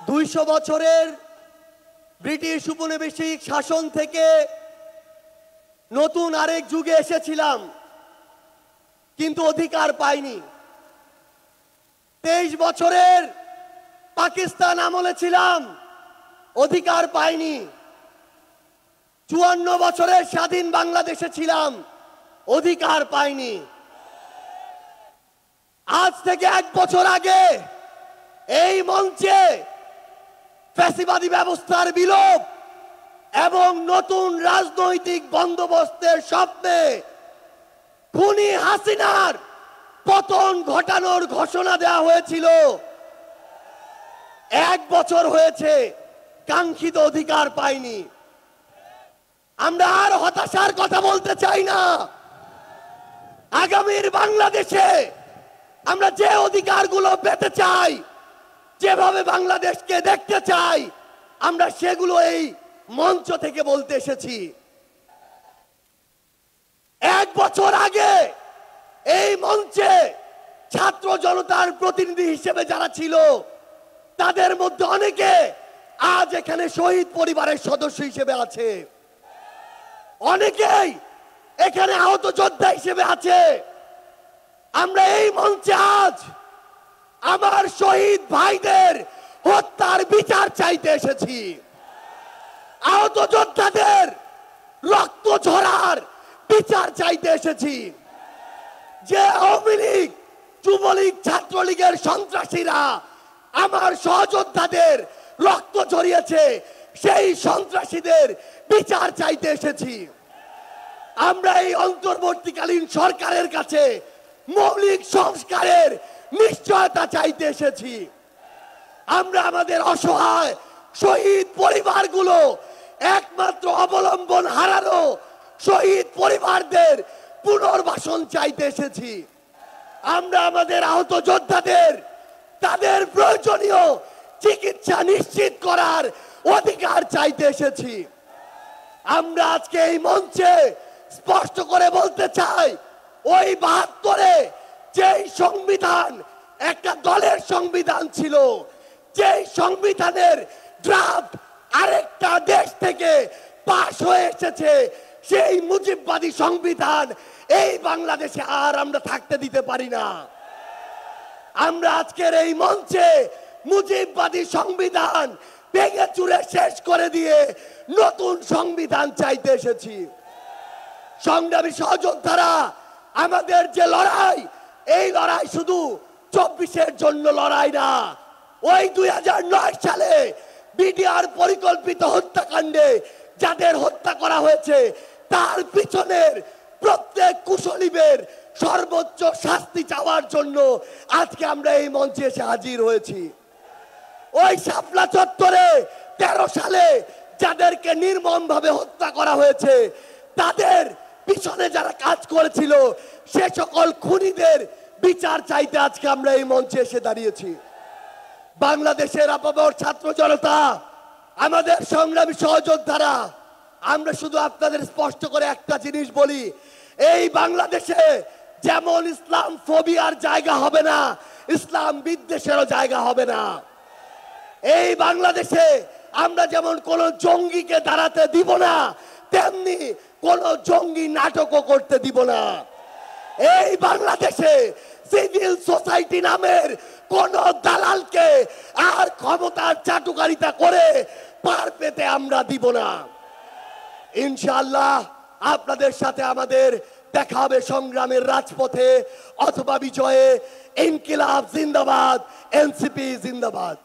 200 বছরের ব্রিটিশ উপনিবেশিক শাসন থেকে নতুন আরেক যুগে এসেছিলাম, কিন্তু অধিকার পাইনি। 23 বছরের পাকিস্তান আমলে ছিলাম, অধিকার পাইনি। 54 বছরের স্বাধীন বাংলাদেশে ছিলাম, অধিকার পাইনি। আজ থেকে 1 বছর আগে এই মঞ্চে ফ্যাসিবাদী ব্যবস্থার বিলোপ এবং নতুন রাজনৈতিক বন্দোবস্তের স্বপ্নে খুনি হাসিনার পতন ঘটানোর ঘোষণা দেওয়া হয়েছিল। 1 বছর হয়েছে, কাঙ্ক্ষিত অধিকার পাইনি। আমরা আর হতাশার কথা বলতে চাই না। আগামীর বাংলাদেশে আমরা যে অধিকারগুলো পেতে চাই, যেভাবে বাংলাদেশকে দেখতে চাই, আমরা সেগুলো এই মঞ্চ থেকে বলতে এসেছি। 1 বছর আগে এই মঞ্চে ছাত্র জনতার প্রতিনিধি হিসেবে যারা ছিল, তাদের মধ্যে অনেকে আজ এখানে শহীদ পরিবারের সদস্য হিসেবে আছে, অনেকেই এখানে আহত যোদ্ধা হিসেবে আছে। আমরা এই মঞ্চে আজ আমার শহীদ ভাইদের হত্যার বিচার চাইতে এসেছি, আহত যোদ্ধাদের রক্ত ঝরার বিচার চাইতে এসেছি। যে আওয়ামী লীগ, যুবলীগ, ছাত্রলীগের সন্ত্রাসীরা আমার সহযোদ্ধাদের রক্ত ঝরিয়েছে, সেই সন্ত্রাসীদের বিচার চাইতে এসেছি। আমরা এই অন্তর্বর্তীকালীন সরকারের কাছে মৌলিক সংস্কারের নিশ্চয়তা চাইতে এসেছি। আমরা আমাদের অসহায় শহীদ পরিবারগুলো, একমাত্র অবলম্বন হারানো শহীদ পরিবারদের পুনর্বাসন চাইতে এসেছি। আমরা আমাদের আহত যোদ্ধাদের তাদের প্রয়োজনীয় চিকিৎসা নিশ্চিত করার অধিকার চাইতে এসেছি। আমরা আজকে এই মঞ্চে স্পষ্ট করে বলতে চাই, ওই 72-এ যেই সংবিধান একটা দলের সংবিধান ছিল, যেই সংবিধানের ড্রাফট আরেকটা দেশ থেকে পাশ হয়ে এসেছে, সেই মুজিববাদী সংবিধান এই বাংলাদেশে আর আমরা থাকতে দিতে পারি না। আমরা আজকের এই মঞ্চে মুজিববাদী সংবিধান ভেঙে চুরে শেষ করে দিয়ে নতুন সংবিধান চাইতে এসেছি। সংগ্রামী সহযোদ্ধারা, আমাদের যে লড়াই, এই লড়াই শুধু 24-এর জন্য লড়াই না। ওই 2009 সালে বিডিআর পরিকল্পিত হত্যাকাণ্ডে যাদের হত্যা করা হয়েছে, তার পিছনের প্রত্যেক কুশলীদের সর্বোচ্চ শাস্তি চাওয়ার জন্য আজকে আমরা এই মঞ্চে এসে হাজির হয়েছি। ওই শাপলা চত্বরে 13 সালে যাদেরকে নির্মমভাবে হত্যা করা হয়েছে, তাদের পিছনে যারা কাজ করেছিল, সে সকল খুনিদের বিচার চাইতে আজকে আমরা এই মঞ্চে এসে দাঁড়িয়েছি। বাংলাদেশের আপামর ছাত্র জনতা, আমাদের সংগ্রামী সহযোদ্ধারা, আমরা শুধু আপনাদের স্পষ্ট করে একটা জিনিস বলি, এই বাংলাদেশে যেমন ইসলাম ফোবিয়ার জায়গা হবে না, ইসলাম বিদ্বেষেরও জায়গা হবে না। এই বাংলাদেশে আমরা যেমন কোন জঙ্গিকে দাঁড়াতে দিব না, তেমনি কোন জঙ্গি নাটকও করতে দিব না। এই বাংলাদেশে সিভিল সোসাইটি নামের কোন দালালকে আর ক্ষমতার চাটুকারিতা করে পার পেতে আমরা দিব না। ইনশাআল্লাহ আপনাদের সাথে আমাদের দেখা হবে সংগ্রামের রাজপথে অথবা বিজয়ে। ইনকিলাব জিন্দাবাদ, এনসিপি জিন্দাবাদ।